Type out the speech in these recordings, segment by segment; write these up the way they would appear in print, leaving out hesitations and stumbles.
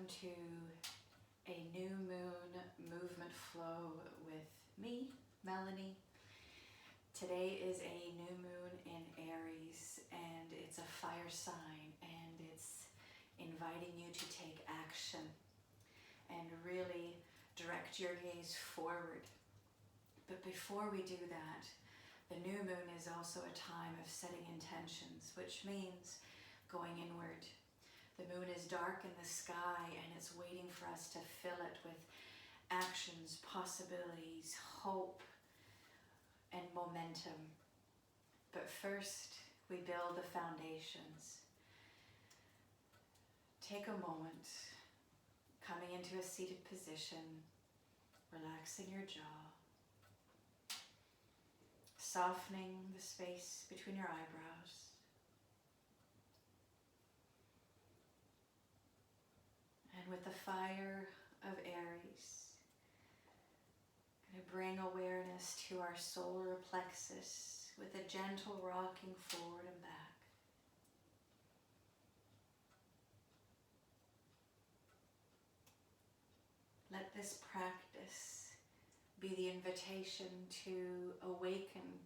welcome to a new moon movement flow with me, Melanie. Today is a new moon in Aries and it's a fire sign, and it's inviting you to take action and really direct your gaze forward. But before we do that, the new moon is also a time of setting intentions, which means going inward. The moon is dark in the sky and it's waiting for us to fill it with actions, possibilities, hope, and momentum. But first, we build the foundations. Take a moment, coming into a seated position, relaxing your jaw, softening the space between your eyebrows. And with the fire of Aries, I'm going to bring awareness to our solar plexus with a gentle rocking forward and back. Let this practice be the invitation to awaken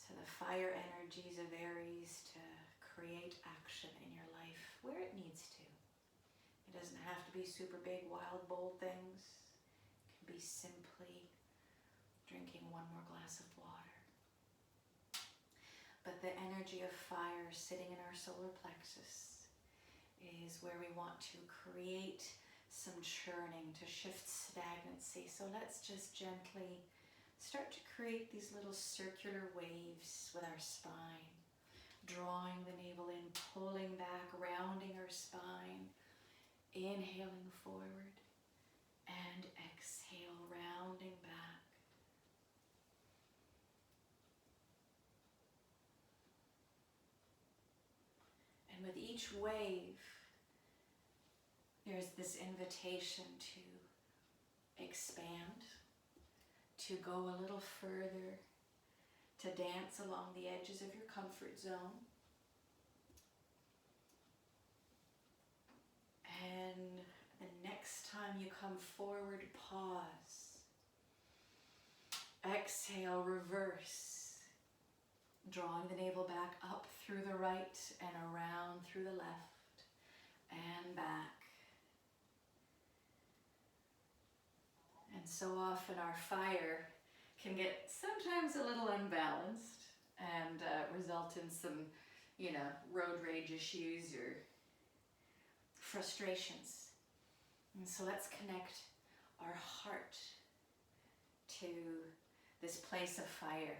to the fire energies of Aries to create action in your life where it needs to. It doesn't have to be super big, wild, bold things. It can be simply drinking one more glass of water. But the energy of fire sitting in our solar plexus is where we want to create some churning, to shift stagnancy. So let's just gently start to create these little circular waves with our spine, drawing the navel in, pulling back, rounding our spine, inhaling forward, and exhale, rounding back. And with each wave, there's this invitation to expand, to go a little further, to dance along the edges of your comfort zone. And the next time you come forward, pause. Exhale, reverse. Drawing the navel back up through the right and around through the left and back. And so often our fire can get sometimes a little unbalanced and result in some, road rage issues or frustrations. And so let's connect our heart to this place of fire.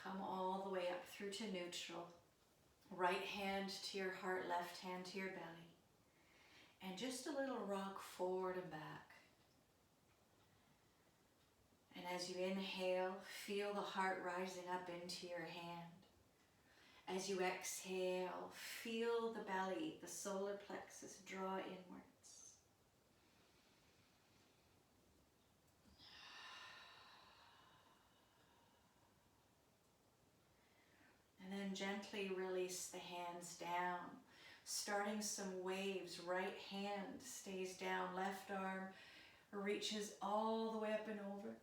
Come all the way up through to neutral. Right hand to your heart, left hand to your belly. And just a little rock forward and back. And as you inhale, feel the heart rising up into your hand. As you exhale, feel the belly, the solar plexus draw inwards. And then gently release the hands down, starting some waves. Right hand stays down, left arm reaches all the way up and over.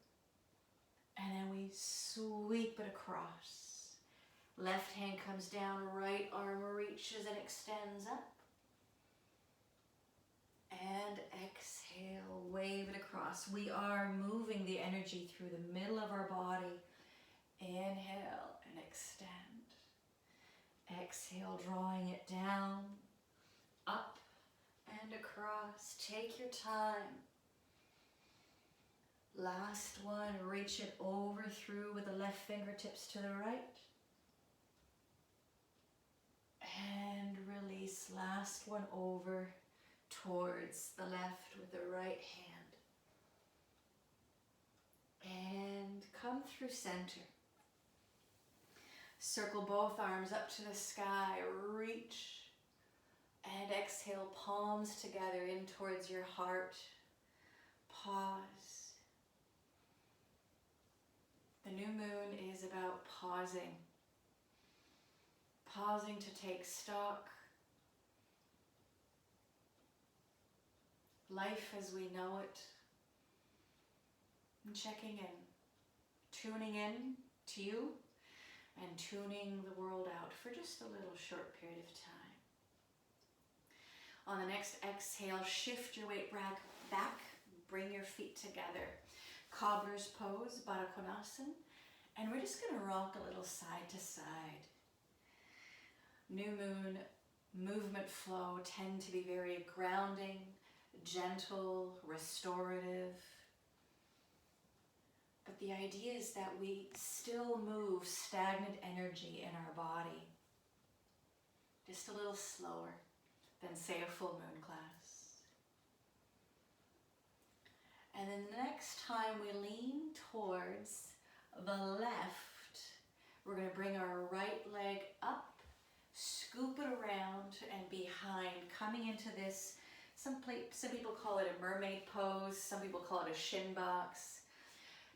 And then we sweep it across. Left hand comes down, right arm reaches and extends up. And exhale, wave it across. We are moving the energy through the middle of our body. Inhale and extend. Exhale, drawing it down, up and across. Take your time. Last one, reach it over through with the left fingertips to the right. And release, last one over towards the left with the right hand. And come through center. Circle both arms up to the sky, reach. And exhale, palms together in towards your heart. Pause. The new moon is about pausing. Pausing to take stock life as we know it, and checking in, tuning in to you, and tuning the world out for just a little short period of time. On the next exhale, shift your weight back, bring your feet together. Cobbler's pose, Baddha Konasana, and we're just going to rock a little side to side. New moon movement flow tend to be very grounding, gentle, restorative. But the idea is that we still move stagnant energy in our body, just a little slower than, say, a full moon class. And then the next time we lean towards the left, we're going to bring our right leg up, scoop it around and behind, coming into this, some people call it a mermaid pose, some people call it a shin box.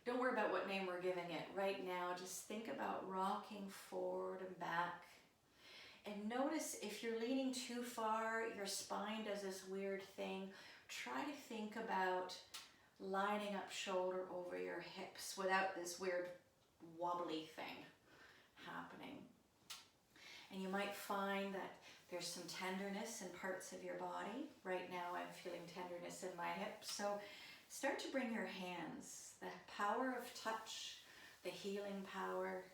Don't worry about what name we're giving it. Right now, just think about rocking forward and back. And notice if you're leaning too far, your spine does this weird thing. Try to think about lining up shoulder over your hips without this weird wobbly thing happening. And you might find that there's some tenderness in parts of your body. Right now I'm feeling tenderness in my hips. So start to bring your hands, the power of touch, the healing power.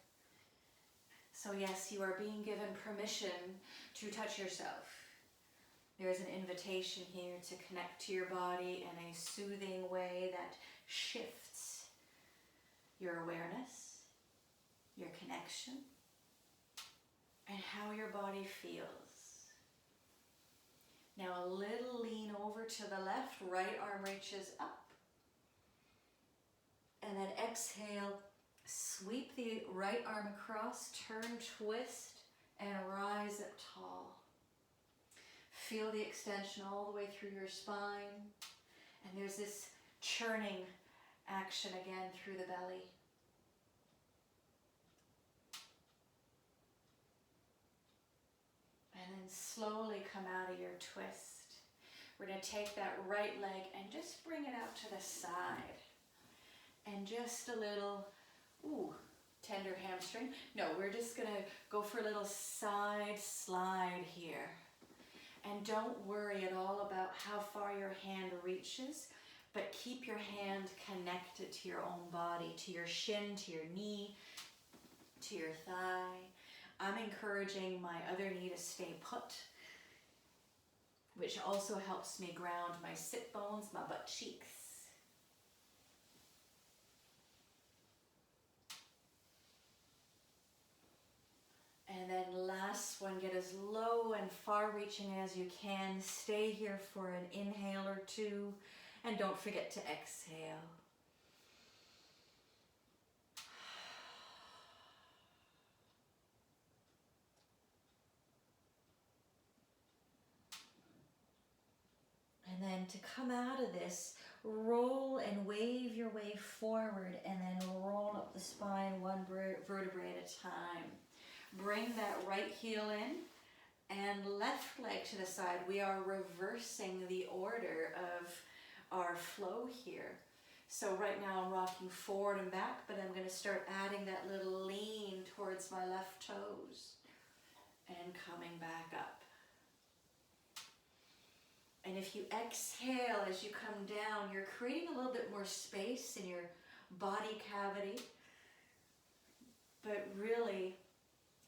So yes, you are being given permission to touch yourself. There's an invitation here to connect to your body in a soothing way that shifts your awareness, your connection, and how your body feels. Now a little lean over to the left, right arm reaches up. And then exhale, sweep the right arm across, turn, twist, and rise up tall. Feel the extension all the way through your spine. And there's this churning action again through the belly. And then slowly come out of your twist. We're going to take that right leg and just bring it out to the side. And just a little, tender hamstring. No, we're just going to go for a little side slide here. And don't worry at all about how far your hand reaches, but keep your hand connected to your own body, to your shin, to your knee, to your thigh. I'm encouraging my other knee to stay put, which also helps me ground my sit bones, my butt cheeks. And then last one, get as low and far reaching as you can. Stay here for an inhale or two, and don't forget to exhale. And then to come out of this, roll and wave your way forward, and then roll up the spine one vertebrae at a time. Bring that right heel in and left leg to the side. We are reversing the order of our flow here. So right now I'm rocking forward and back, but I'm going to start adding that little lean towards my left toes and coming back up. And if you exhale as you come down, you're creating a little bit more space in your body cavity. But really,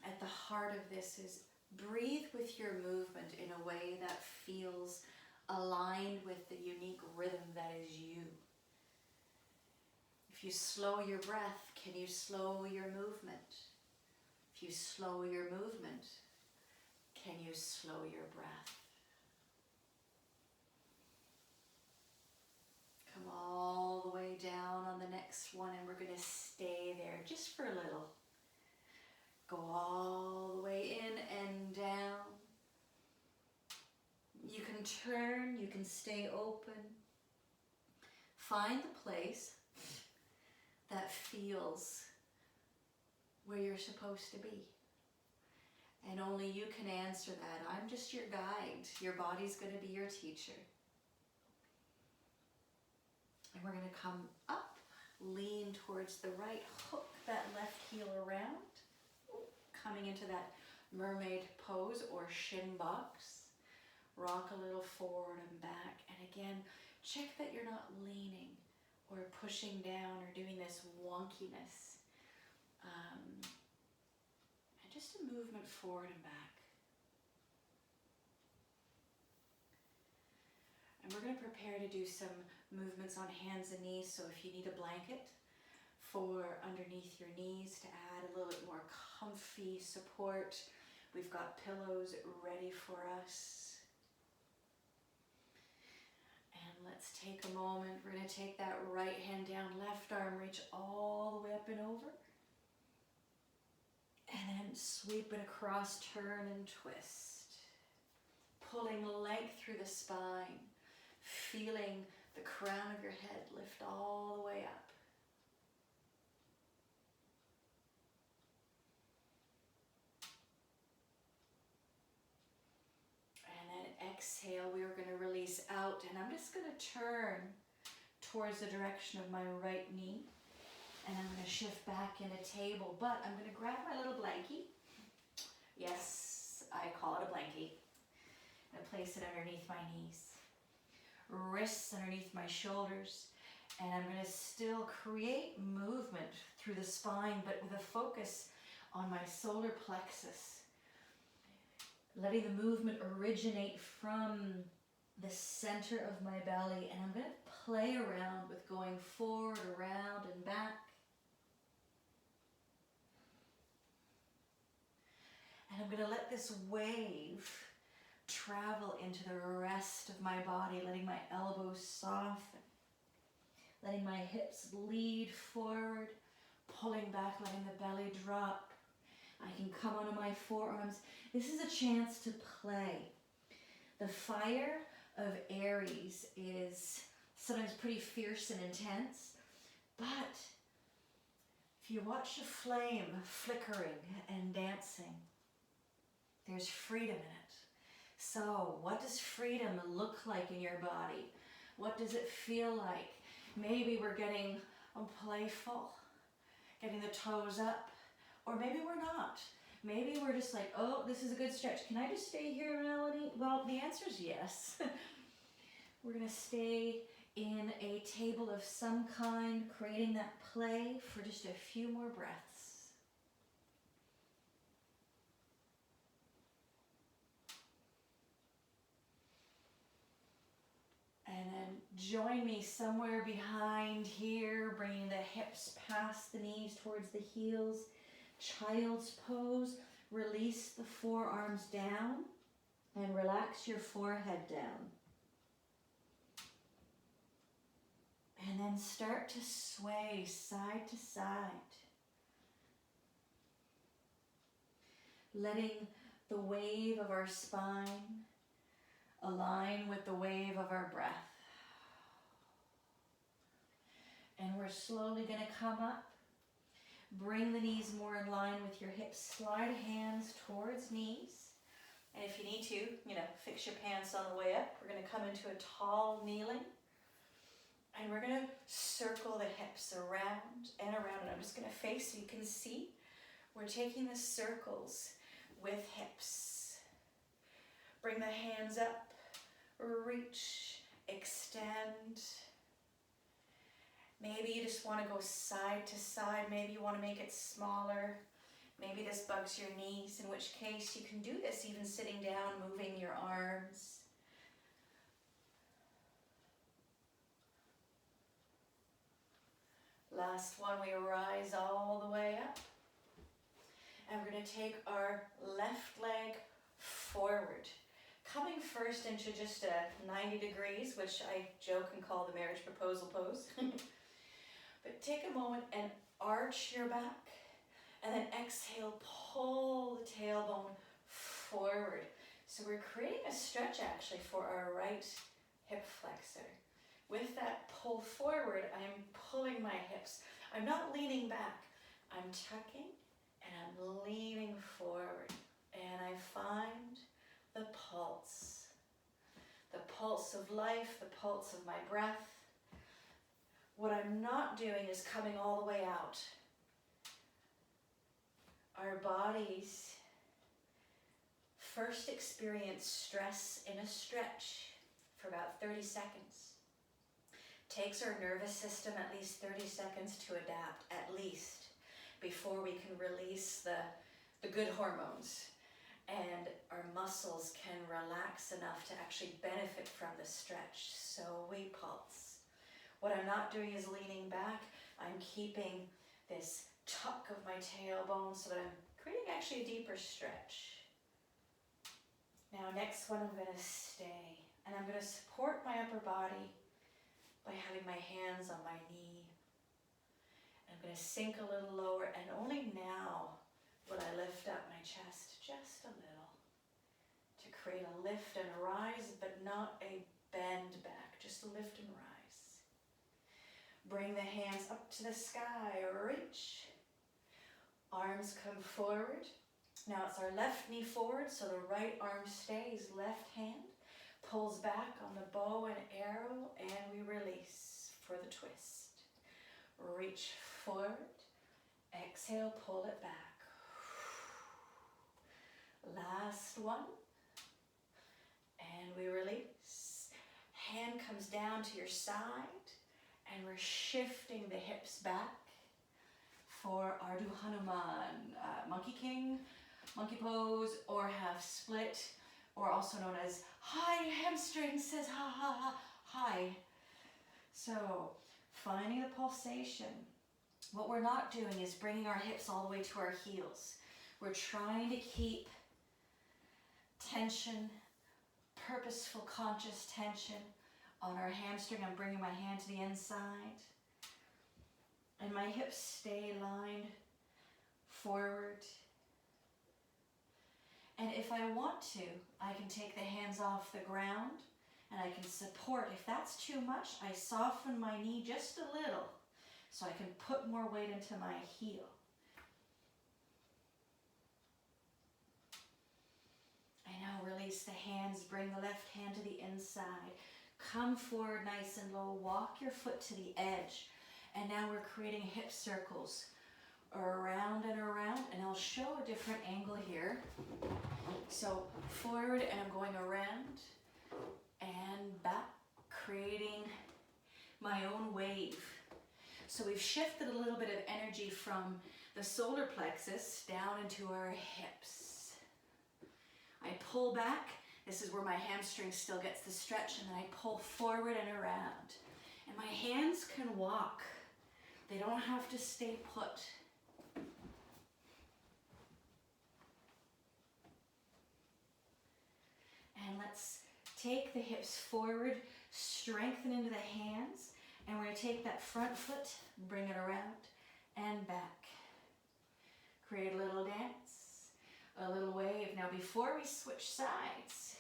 at the heart of this is breathe with your movement in a way that feels aligned with the unique rhythm that is you. If you slow your breath, can you slow your movement? If you slow your movement, can you slow your breath? Come all the way down on the next one, and we're going to stay there just for a little. Go all the way in and down. You can turn, you can stay open. Find the place that feels where you're supposed to be. And only you can answer that. I'm just your guide. Your body's going to be your teacher. we're going to come up, lean towards the right, hook that left heel around, coming into that mermaid pose or shin box. Rock a little forward and back. And again, check that you're not leaning or pushing down or doing this wonkiness. And just a movement forward and back. And we're going to prepare to do some movements on hands and knees. So if you need a blanket for underneath your knees to add a little bit more comfy support, we've got pillows ready for us. And let's take a moment. We're going to take that right hand down, left arm, reach all the way up and over. And then sweep it across, turn and twist. Pulling length through the spine. Feeling the crown of your head lift all the way up. And then exhale, we are going to release out. And I'm just going to turn towards the direction of my right knee. And I'm going to shift back in a table. But I'm going to grab my little blankie. Yes, I call it a blankie. And place it underneath my knees. Wrists underneath my shoulders, and I'm going to still create movement through the spine, but with a focus on my solar plexus. Letting the movement originate from the center of my belly, and I'm going to play around with going forward, around, and back. And I'm going to let this wave travel into the rest of my body, letting my elbows soften, letting my hips lead forward, pulling back, letting the belly drop. I can come onto my forearms. This is a chance to play. The fire of Aries is sometimes pretty fierce and intense, but if you watch a flame flickering and dancing, there's freedom in it. So, what does freedom look like in your body? What does it feel like? Maybe we're getting playful, getting the toes up, or maybe we're not. Maybe we're just like, oh, this is a good stretch. Can I just stay here, Melanie? Well, the answer is yes. We're going to stay in a table of some kind, creating that play for just a few more breaths. And then join me somewhere behind here, bringing the hips past the knees towards the heels. Child's pose. Release the forearms down and relax your forehead down. And then start to sway side to side. Letting the wave of our spine align with the wave of our breath. And we're slowly going to come up. Bring the knees more in line with your hips. Slide hands towards knees. And if you need to, fix your pants on the way up. We're going to come into a tall kneeling. And we're going to circle the hips around and around. And I'm just going to face so you can see. We're taking the circles with hips. Bring the hands up. Reach, extend. Maybe you just want to go side to side. Maybe you want to make it smaller. Maybe this bugs your knees, in which case you can do this even sitting down, moving your arms. Last one, we rise all the way up. And we're going to take our left leg forward. Coming first into just a 90 degrees, which I joke and call the marriage proposal pose. But take a moment and arch your back. And then exhale, pull the tailbone forward. So we're creating a stretch actually for our right hip flexor. With that pull forward, I'm pulling my hips. I'm not leaning back. I'm tucking and I'm leaning forward. And I find the pulse of life, the pulse of my breath. doing is coming all the way out. Our bodies first experience stress in a stretch for about 30 seconds. Takes our nervous system at least 30 seconds to adapt, at least, before we can release the good hormones and our muscles can relax enough to actually benefit from the stretch. So we pulse. What I'm not doing is leaning back. I'm keeping this tuck of my tailbone so that I'm creating actually a deeper stretch. Now next one I'm going to stay, and I'm going to support my upper body by having my hands on my knee. I'm going to sink a little lower, and only now will I lift up my chest just a little to create a lift and a rise, but not a bend back, just a lift and rise. Bring the hands up to the sky, reach. Arms come forward. Now it's our left knee forward, so the right arm stays, left hand pulls back on the bow and arrow, and we release for the twist. Reach forward, exhale, pull it back. Last one, and we release. Hand comes down to your side, and we're shifting the hips back for Ardha Hanuman, Monkey King, Monkey Pose, or half split, or also known as high hamstring says ha ha ha, high. So finding the pulsation. What we're not doing is bringing our hips all the way to our heels. We're trying to keep tension, purposeful, conscious tension on our hamstring. I'm bringing my hand to the inside. And my hips stay lined forward. And if I want to, I can take the hands off the ground and I can support. If that's too much, I soften my knee just a little so I can put more weight into my heel. I now release the hands, bring the left hand to the inside. Come forward nice and low, walk your foot to the edge. And now we're creating hip circles around and around, and I'll show a different angle here. So forward, and I'm going around and back, creating my own wave. So we've shifted a little bit of energy from the solar plexus down into our hips. I pull back. This is where my hamstring still gets the stretch, and then I pull forward and around. And my hands can walk. They don't have to stay put. And let's take the hips forward, strengthen into the hands, and we're going to take that front foot, bring it around and back. Create a little dance, a little wave. Now before we switch sides,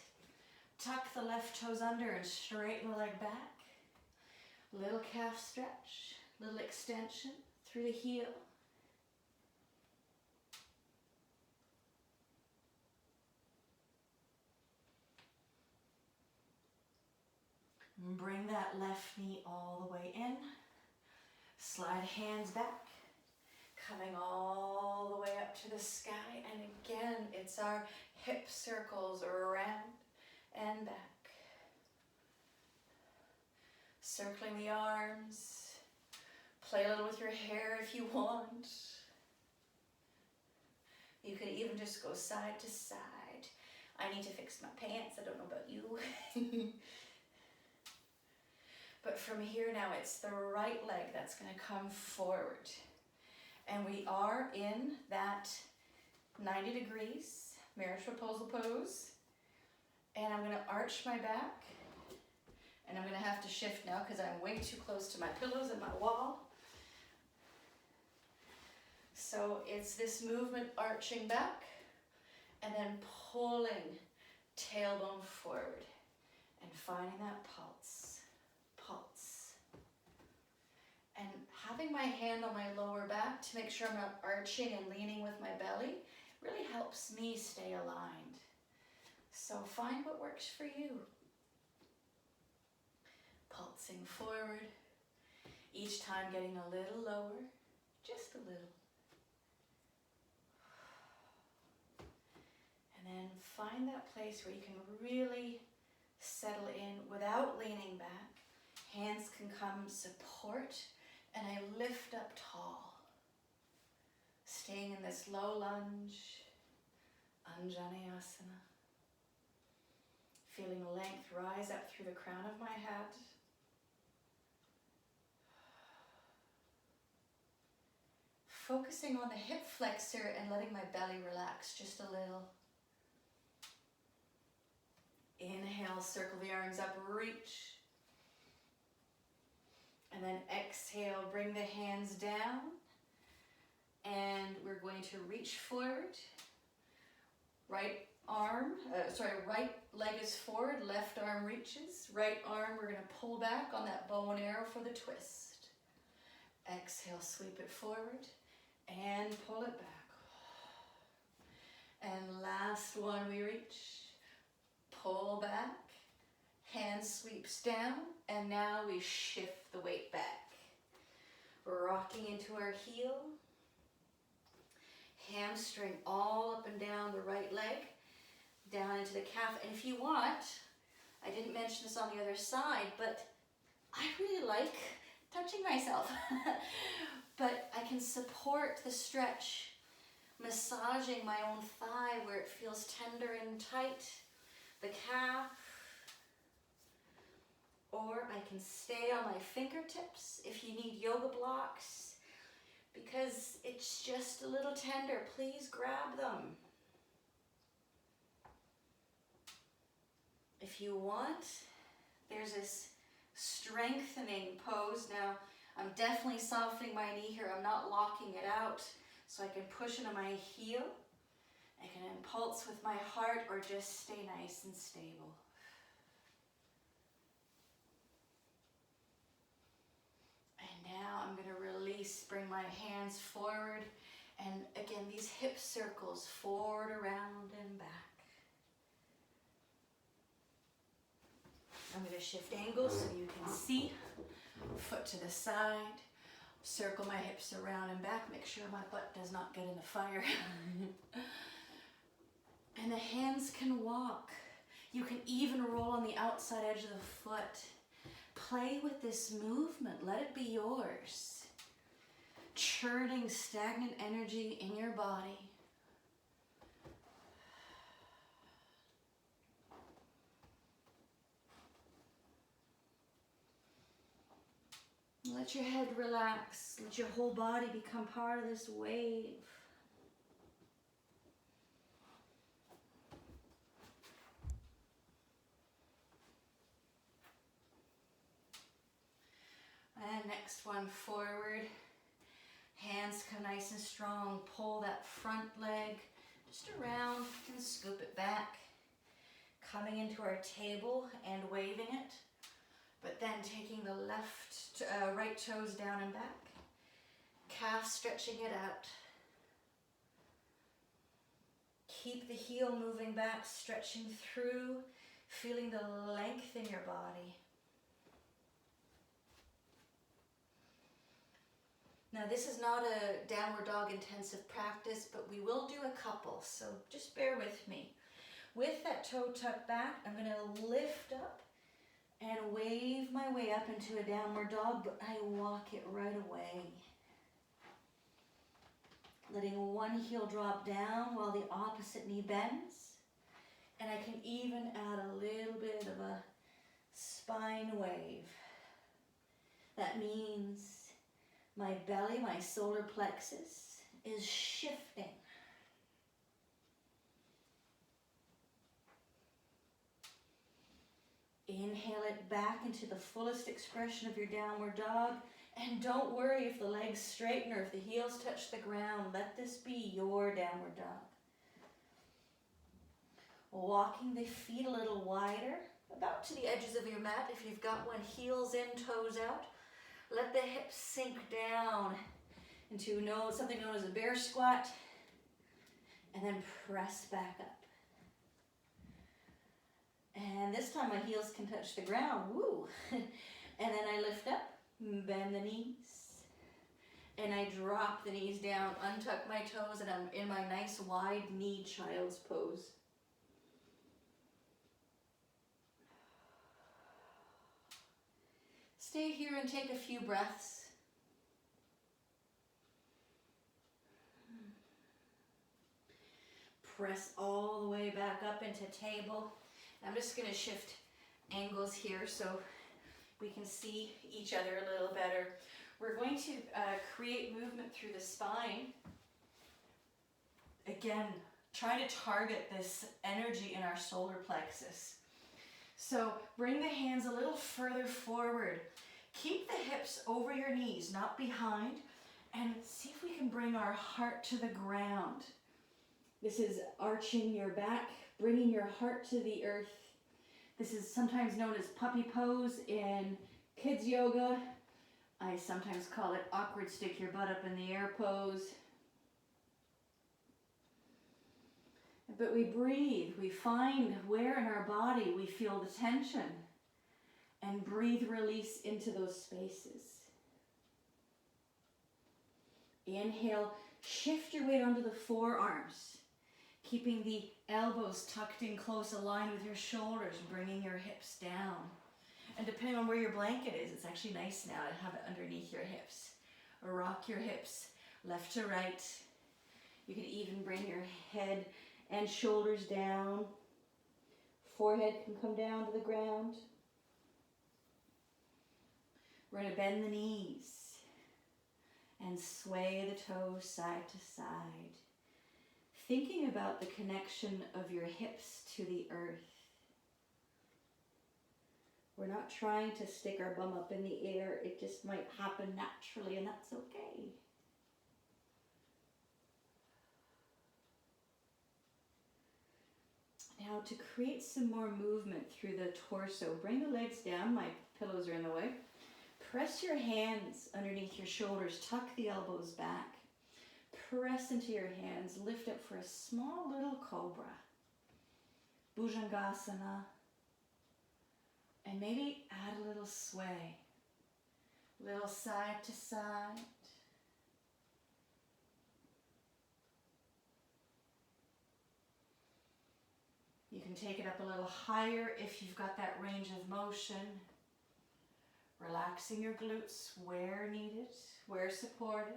tuck the left toes under and straighten the leg back. Little calf stretch, little extension through the heel. Bring that left knee all the way in. Slide hands back, coming all the way up to the sky. And again, it's our hip circles around and back. Circling the arms. Play a little with your hair if you want. You can even just go side to side. I need to fix my pants. I don't know about you. But from here now, it's the right leg that's going to come forward. And we are in that 90 degrees marriage proposal pose. And I'm going to arch my back. And I'm going to have to shift now because I'm way too close to my pillows and my wall. So it's this movement, arching back and then pulling tailbone forward and finding that pulse, pulse. And having my hand on my lower back to make sure I'm not arching and leaning with my belly really helps me stay aligned. So find what works for you. Pulsing forward. Each time getting a little lower, just a little. And then find that place where you can really settle in without leaning back. Hands can come support, and I lift up tall. Staying in this low lunge, Anjaneyasana. Feeling length rise up through the crown of my head. Focusing on the hip flexor and letting my belly relax just a little. Inhale, circle the arms up, reach. And then exhale, bring the hands down. And we're going to reach forward. Right leg is forward, left arm reaches. Right arm, we're going to pull back on that bow and arrow for the twist. Exhale, sweep it forward and pull it back. And last one, we reach, pull back, hand sweeps down, and now we shift the weight back. We're rocking into our heel. Hamstring all up and down the right leg, down into the calf. And if you want, I didn't mention this on the other side, but I really like touching myself. But I can support the stretch, massaging my own thigh where it feels tender and tight, the calf. Or I can stay on my fingertips if you need yoga blocks. Because it's just a little tender, please grab them. If you want, there's this strengthening pose. Now, I'm definitely softening my knee here. I'm not locking it out, so I can push into my heel. I can impulse with my heart or just stay nice and stable. Now I'm going to release, bring my hands forward, and again these hip circles forward, around, and back. I'm going to shift angles so you can see. Foot to the side, circle my hips around and back, make sure my butt does not get in the fire. And the hands can walk. You can even roll on the outside edge of the foot. Play with this movement. Let it be yours. Churning stagnant energy in your body. Let your head relax. Let your whole body become part of this wave. And next one, forward. Hands come nice and strong. Pull that front leg just around and scoop it back. Coming into our table and waving it. But then taking the right toes down and back. Calf stretching it out. Keep the heel moving back, stretching through, feeling the length in your body. Now this is not a downward dog intensive practice, but we will do a couple, so just bear with me. With that toe tucked back, I'm going to lift up and wave my way up into a downward dog, but I walk it right away. Letting one heel drop down while the opposite knee bends. And I can even add a little bit of a spine wave. That means my belly, my solar plexus, is shifting. Inhale it back into the fullest expression of your downward dog. And don't worry if the legs straighten or if the heels touch the ground. Let this be your downward dog. Walking the feet a little wider, about to the edges of your mat. If you've got one, heels in, toes out. Let the hips sink down into something known as a bear squat. And then press back up. And this time my heels can touch the ground. Woo! And then I lift up Bend the knees. And I drop the knees down, untuck my toes, and I'm in my nice wide knee child's pose. Stay here and take a few breaths. Press all the way back up into table. I'm just going to shift angles here so we can see each other a little better. We're going to create movement through the spine. Again, try to target this energy in our solar plexus. So bring the hands a little further forward. Keep the hips over your knees, not behind, and see if we can bring our heart to the ground. This is arching your back, bringing your heart to the earth. This is sometimes known as puppy pose in kids yoga. I sometimes call it awkward stick your butt up in the air pose. But we breathe, we find where in our body we feel the tension, and breathe release into those spaces. Inhale, shift your weight onto the forearms, keeping the elbows tucked in close, aligned with your shoulders, bringing your hips down. And depending on where your blanket is, it's actually nice now to have it underneath your hips. Rock your hips left to right. You can even bring your head and shoulders down. Forehead can come down to the ground. We're going to bend the knees and sway the toes side to side, thinking about the connection of your hips to the earth. We're not trying to stick our bum up in the air. It just might happen naturally, and that's okay. Now, to create some more movement through the torso, bring the legs down. My pillows are in the way. Press your hands underneath your shoulders. Tuck the elbows back. Press into your hands. Lift up for a small little cobra. Bhujangasana. And maybe add a little sway. Little side to side. You can take it up a little higher if you've got that range of motion. Relaxing your glutes where needed, where supported.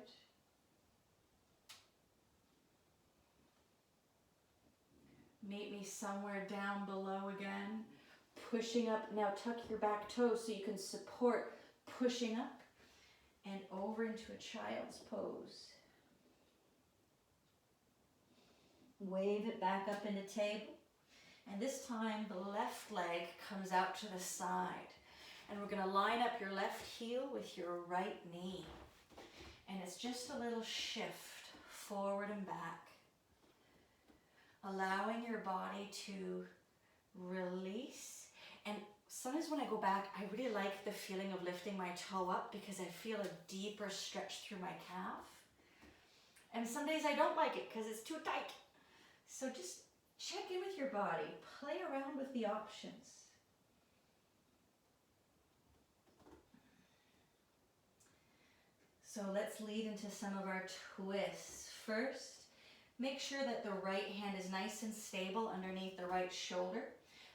Meet me somewhere down below again. Pushing up, now tuck your back toes so you can support, pushing up and over into a child's pose. Wave it back up into table. And this time the left leg comes out to the side. And we're going to line up your left heel with your right knee. And it's just a little shift forward and back. Allowing your body to release. And sometimes when I go back, I really like the feeling of lifting my toe up because I feel a deeper stretch through my calf. And some days I don't like it because it's too tight. So just check in with your body. Play around with the options. So let's lead into some of our twists. First, make sure that the right hand is nice and stable underneath the right shoulder,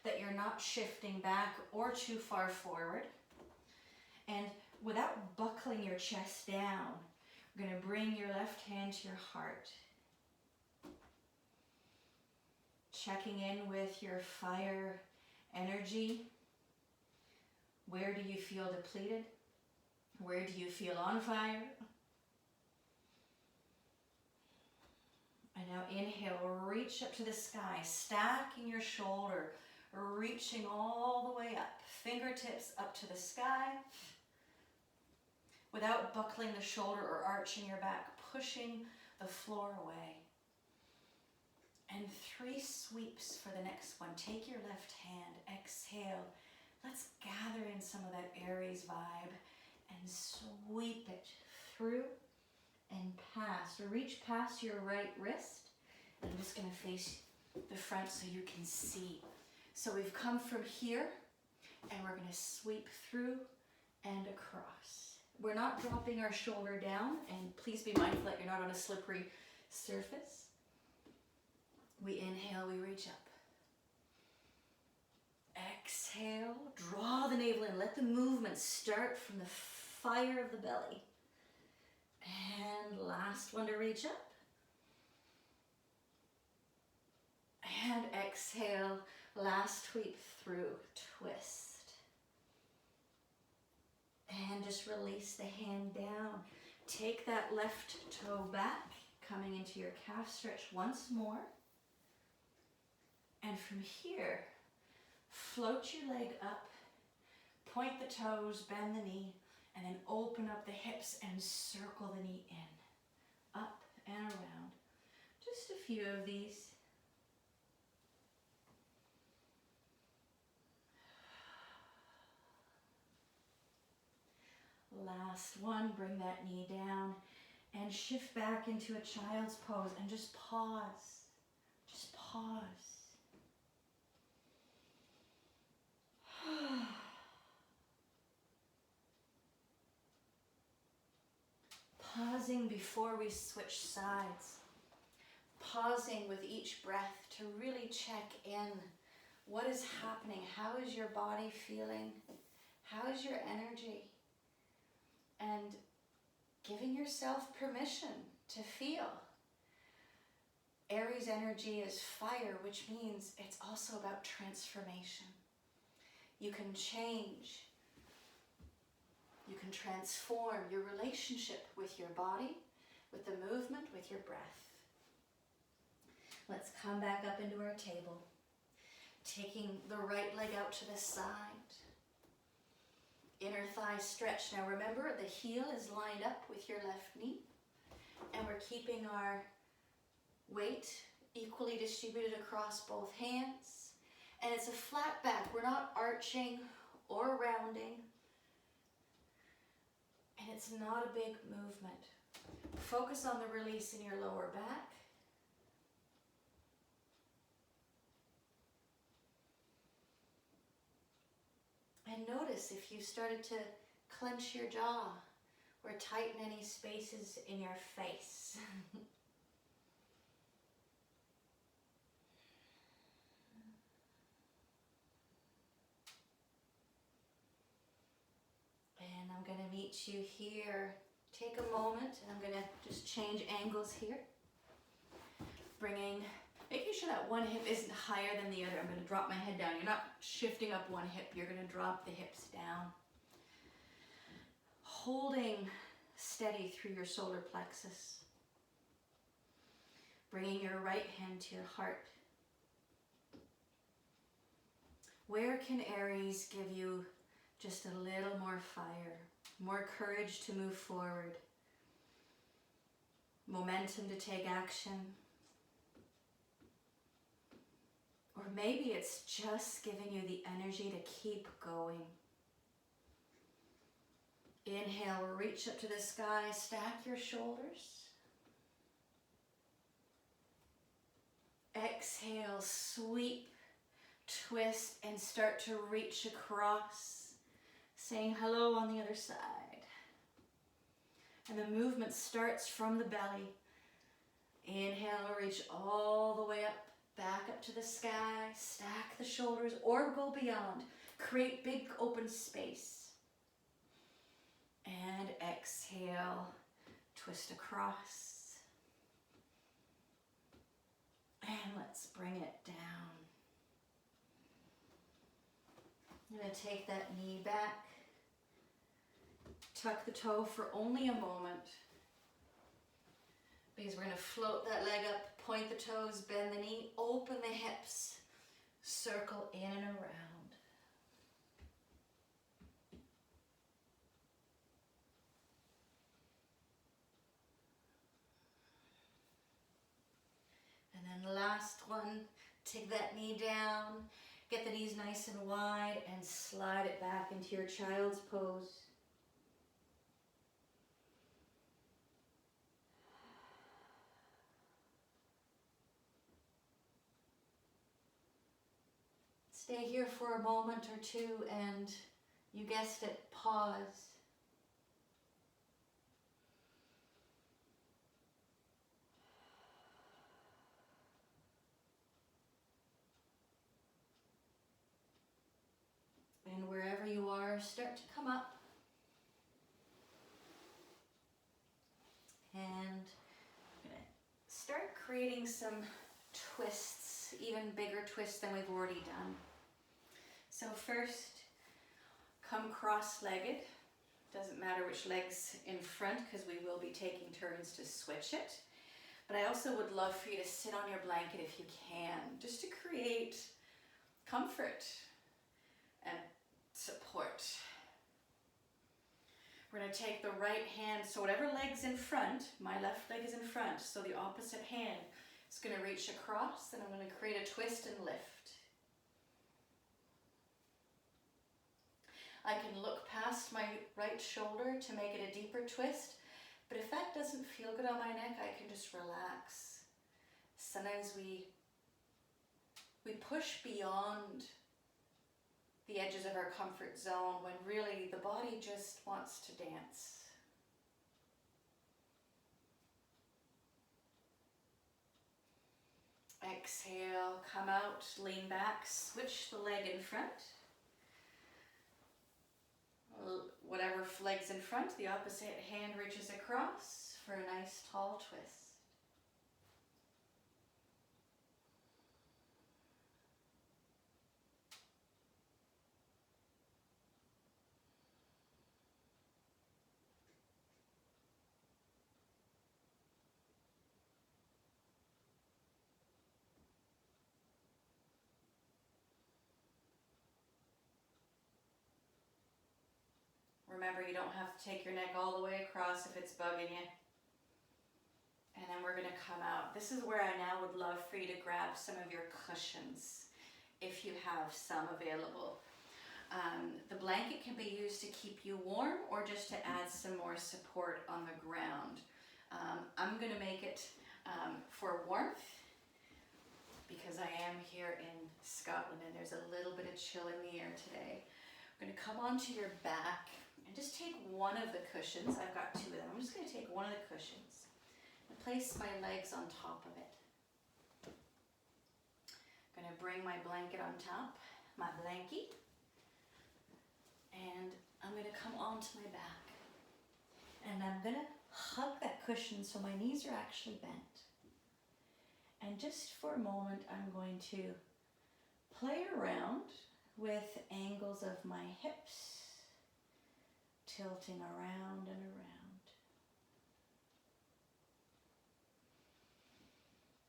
that you're not shifting back or too far forward. And without buckling your chest down, we're going to bring your left hand to your heart. Checking in with your fire energy. Where do you feel depleted? Where do you feel on fire? And now inhale, reach up to the sky, stacking your shoulder, reaching all the way up, fingertips up to the sky, without buckling the shoulder or arching your back, pushing the floor away. And 3 sweeps for the next one. Take your left hand, exhale. Let's gather in some of that Aries vibe and sweep it through and past. Reach past your right wrist. I'm just going to face the front so you can see. So we've come from here and we're going to sweep through and across. we're not dropping our shoulder down, and please be mindful that you're not on a slippery surface. We inhale, we reach up. Exhale, draw the navel in. Let the movement start from the fire of the belly. And last one to reach up. And exhale, last sweep through, twist. And just release the hand down. Take that left toe back, coming into your calf stretch once more. And from here, float your leg up, point the toes, bend the knee, and then open up the hips and circle the knee in, up and around. Just a few of these. Last one, bring that knee down and shift back into a child's pose and just pause. Just pause. Pausing before we switch sides. Pausing with each breath to really check in. What is happening? How is your body feeling? How is your energy? And giving yourself permission to feel. Aries energy is fire, which means it's also about transformation. You can change. You can transform your relationship with your body, with the movement, with your breath. Let's come back up into our table. Taking the right leg out to the side. Inner thigh stretch. Now remember, the heel is lined up with your left knee, and we're keeping our weight equally distributed across both hands. And it's a flat back. We're not arching or rounding. And it's not a big movement. Focus on the release in your lower back. And notice if you started to clench your jaw or tighten any spaces in your face. And I'm going to meet you here. Take a moment, and I'm going to just change angles here. Making sure that one hip isn't higher than the other. I'm going to drop my head down. You're not shifting up one hip. You're going to drop the hips down. Holding steady through your solar plexus. Bringing your right hand to your heart. Where can Aries give you just a little more fire, more courage to move forward, momentum to take action? Or maybe it's just giving you the energy to keep going. Inhale, reach up to the sky, stack your shoulders. Exhale, sweep, twist, and start to reach across, saying hello on the other side. And the movement starts from the belly. Inhale, reach all the way up. Back up to the sky, stack the shoulders or go beyond. Create big open space. And exhale, twist across. And let's bring it down. I'm going to take that knee back. Tuck the toe for only a moment. Because we're going to float that leg up, point the toes, bend the knee, open the hips, circle in and around. And then last one, take that knee down, get the knees nice and wide, and slide it back into your child's pose. Stay here for a moment or two and, you guessed it, pause. more start to come up. And I'm going to start creating some twists, even bigger twists than we've already done. So first, come cross-legged. Doesn't matter which leg's in front because we will be taking turns to switch it. But I also would love for you to sit on your blanket if you can, just to create comfort and support. We're going to take the right hand, so whatever leg's in front, my left leg is in front, so the opposite hand is going to reach across, and I'm going to create a twist and lift. I can look past my right shoulder to make it a deeper twist, but if that doesn't feel good on my neck, I can just relax. Sometimes we push beyond the edges of our comfort zone when really the body just wants to dance. Exhale, come out, lean back, switch the leg in front. Whatever leg's in front, the opposite hand reaches across for a nice tall twist. Remember, you don't have to take your neck all the way across if it's bugging you. And then we're going to come out. This is where I now would love for you to grab some of your cushions, if you have some available. The blanket can be used to keep you warm or just to add some more support on the ground. I'm going to make it for warmth because I am here in Scotland and there's a little bit of chill in the air today. I'm going to come onto your back and just take one of the cushions. I've got two of them. I'm just going to take one of the cushions and place my legs on top of it. I'm going to bring my blanket on top, my blankie, and I'm going to come onto my back. And I'm going to hug that cushion so my knees are actually bent. And just for a moment, I'm going to play around with angles of my hips, tilting around and around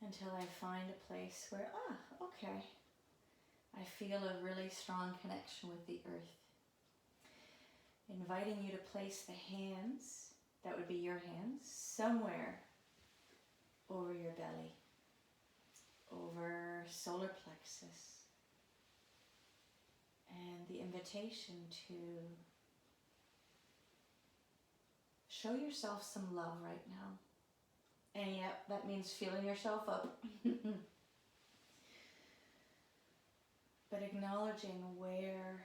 until I find a place where, okay, I feel a really strong connection with the earth. Inviting you to place the hands, that would be your hands, somewhere over your belly, over solar plexus, and the invitation to show yourself some love right now. And yep, that means feeling yourself up. But acknowledging where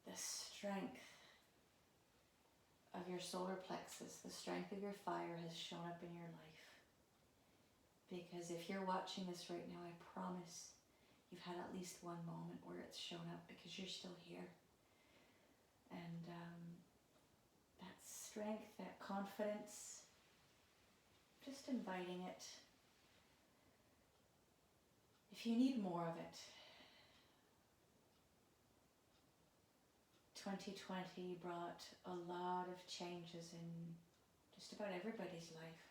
the strength of your solar plexus, the strength of your fire has shown up in your life. Because if you're watching this right now, I promise you've had at least one moment where it's shown up because you're still here. And that strength, that confidence, just inviting it. If you need more of it, 2020 brought a lot of changes in just about everybody's life.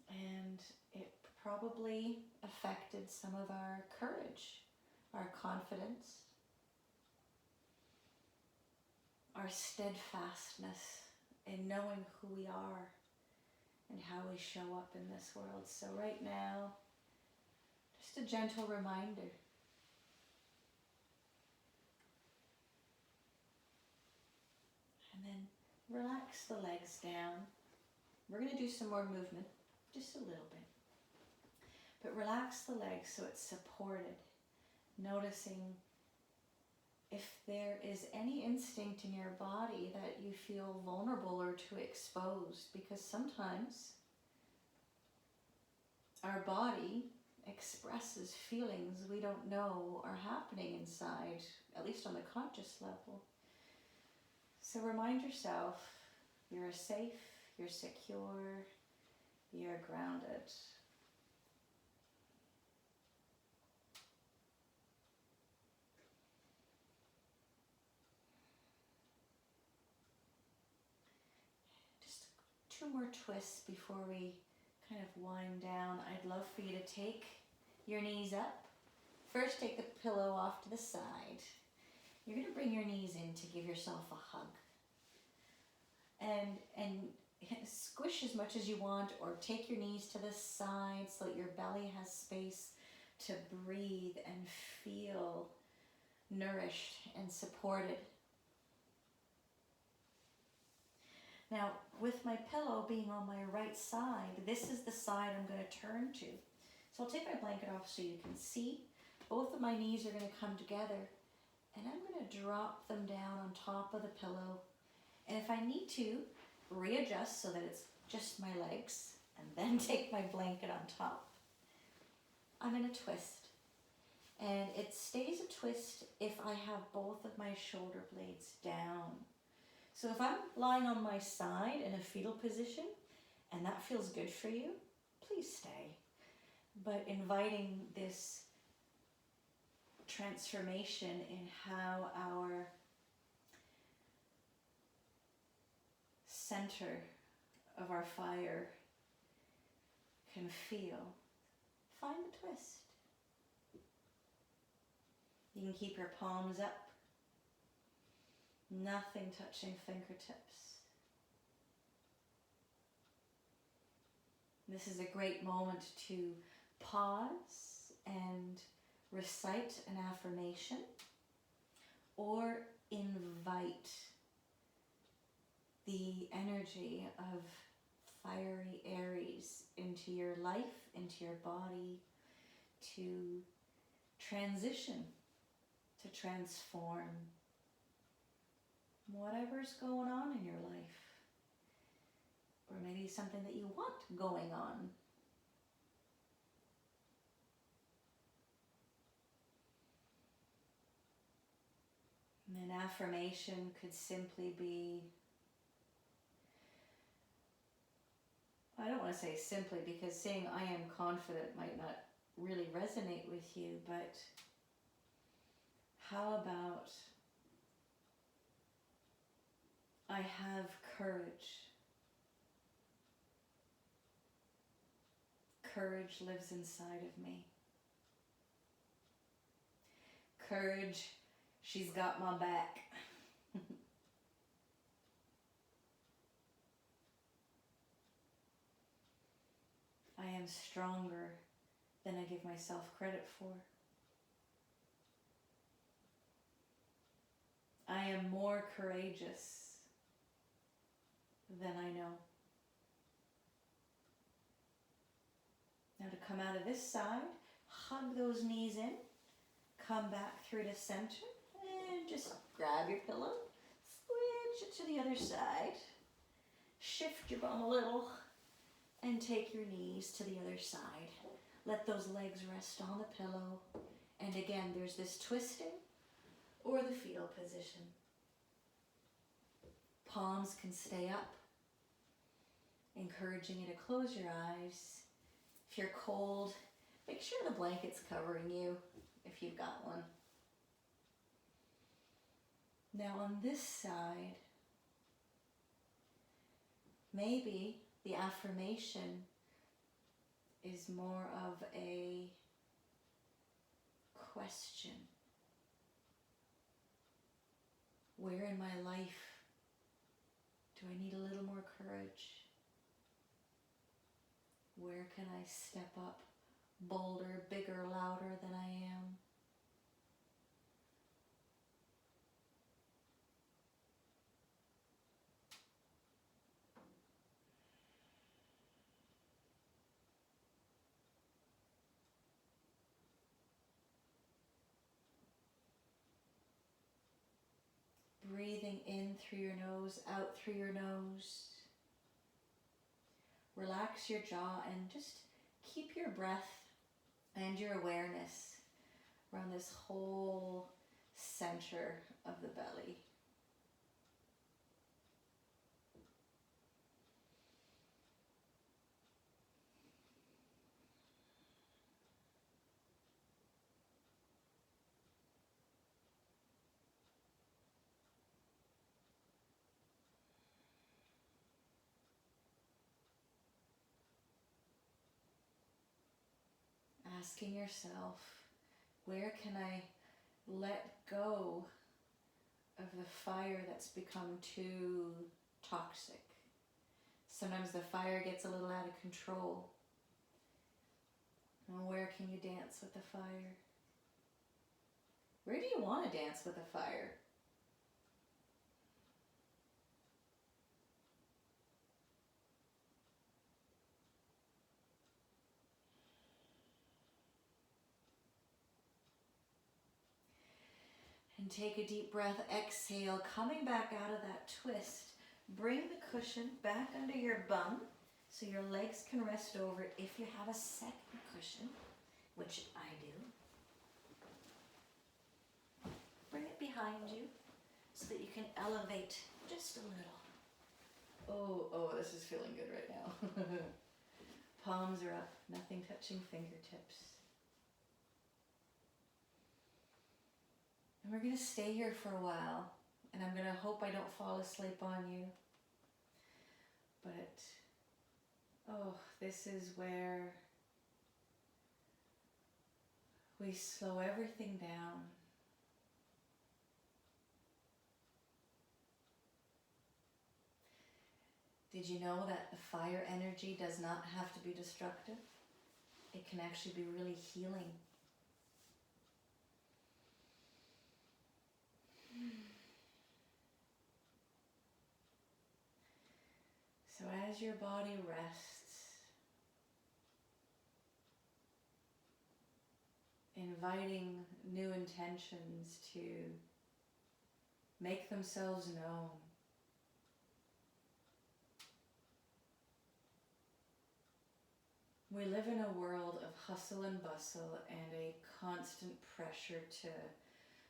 And it probably affected some of our courage, our confidence, our steadfastness in knowing who we are and how we show up in this world. So right now, just a gentle reminder. And then relax the legs down. We're going to do some more movement, just a little bit. But relax the legs so it's supported. Noticing if there is any instinct in your body that you feel vulnerable or too exposed, because sometimes our body expresses feelings we don't know are happening inside, at least on the conscious level. So remind yourself, you're safe, you're secure, you're grounded. Just 2 more twists before we kind of wind down. I'd love for you to take your knees up. First, take the pillow off to the side. You're going to bring your knees in to give yourself a hug. And squish as much as you want, or take your knees to the side so that your belly has space to breathe and feel nourished and supported. Now, with my pillow being on my right side, this is the side I'm going to turn to. So I'll take my blanket off so you can see. Both of my knees are going to come together, and I'm going to drop them down on top of the pillow. And if I need to, readjust so that it's just my legs, and then take my blanket on top. I'm in a twist. And it stays a twist if I have both of my shoulder blades down. So if I'm lying on my side in a fetal position, and that feels good for you, please stay. But inviting this transformation in how our center of our fire can feel. Find the twist. You can keep your palms up, nothing touching fingertips. This is a great moment to pause and recite an affirmation or invite the energy of fiery Aries into your life, into your body, to transition, to transform whatever's going on in your life, or maybe something that you want going on. And an affirmation could simply be, I don't want to say simply, because saying I am confident might not really resonate with you, but how about I have courage. Courage lives inside of me. Courage, she's got my back. I am stronger than I give myself credit for. I am more courageous than I know. Now to come out of this side, hug those knees in, come back through to center, and just grab your pillow, switch it to the other side, shift your bum a little, and take your knees to the other side. Let those legs rest on the pillow. And again, there's this twisting or the fetal position. Palms can stay up, encouraging you to close your eyes. If you're cold, make sure the blanket's covering you if you've got one. Now on this side, maybe the affirmation is more of a question. Where in my life do I need a little more courage? Where can I step up bolder, bigger, louder than I am? Breathing in through your nose, out through your nose. Relax your jaw and just keep your breath and your awareness around this whole center of the belly. Asking yourself, where can I let go of the fire that's become too toxic? Sometimes the fire gets a little out of control. And where can you dance with the fire? Where do you want to dance with the fire? And take a deep breath, exhale, coming back out of that twist. Bring the cushion back under your bum so your legs can rest over it if you have a second cushion, which I do. Bring it behind you so that you can elevate just a little. Oh, this is feeling good right now. Palms are up, nothing touching fingertips. And we're going to stay here for a while, and I'm going to hope I don't fall asleep on you. But, this is where we slow everything down. Did you know that the fire energy does not have to be destructive? It can actually be really healing. So as your body rests, inviting new intentions to make themselves known. We live in a world of hustle and bustle and a constant pressure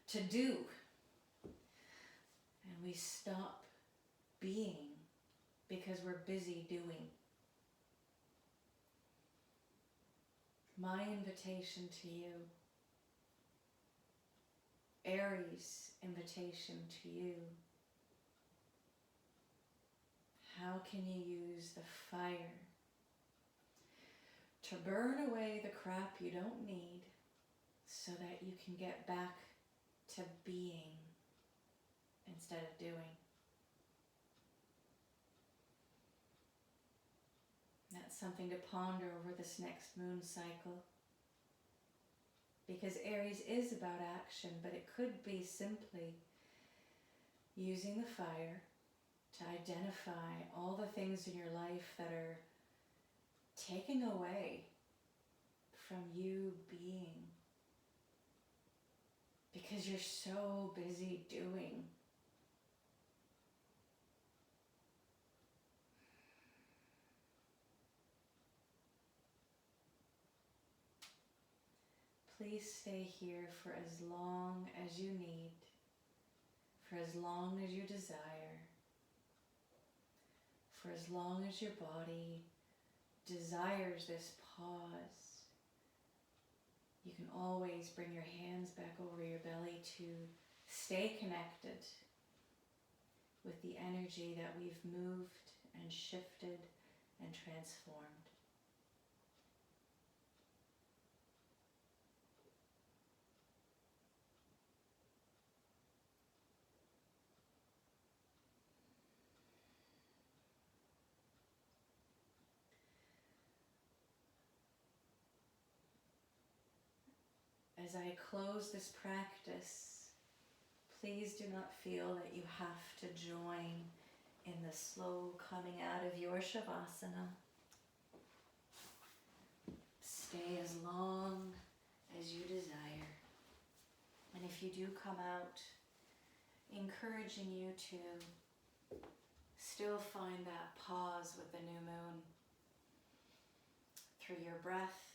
to do. And we stop being because we're busy doing. My invitation to you, Aries' invitation to you, how can you use the fire to burn away the crap you don't need so that you can get back to being instead of doing? That's something to ponder over this next moon cycle. Because Aries is about action, but it could be simply using the fire to identify all the things in your life that are taking away from you being. Because you're so busy doing. Please stay here for as long as you need, for as long as you desire, for as long as your body desires this pause. You can always bring your hands back over your belly to stay connected with the energy that we've moved and shifted and transformed. As I close this practice, please do not feel that you have to join in the slow coming out of your Shavasana. Stay as long as you desire. And if you do come out, encouraging you to still find that pause with the new moon through your breath,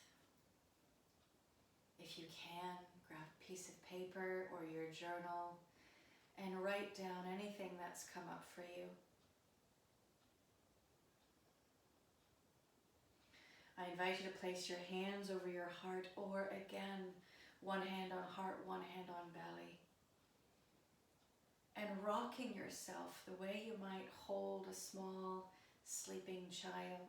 If you can, grab a piece of paper or your journal and write down anything that's come up for you. I invite you to place your hands over your heart, or again, one hand on heart, one hand on belly. And rocking yourself the way you might hold a small sleeping child.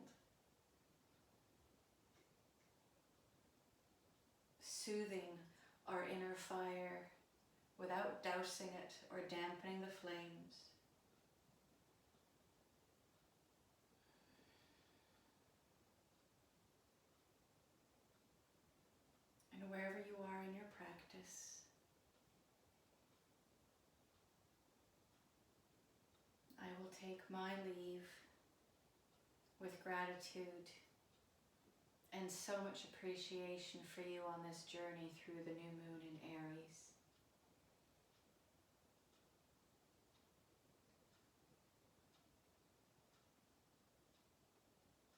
Soothing our inner fire without dousing it or dampening the flames. And wherever you are in your practice, I will take my leave with gratitude and so much appreciation for you on this journey through the new moon in Aries.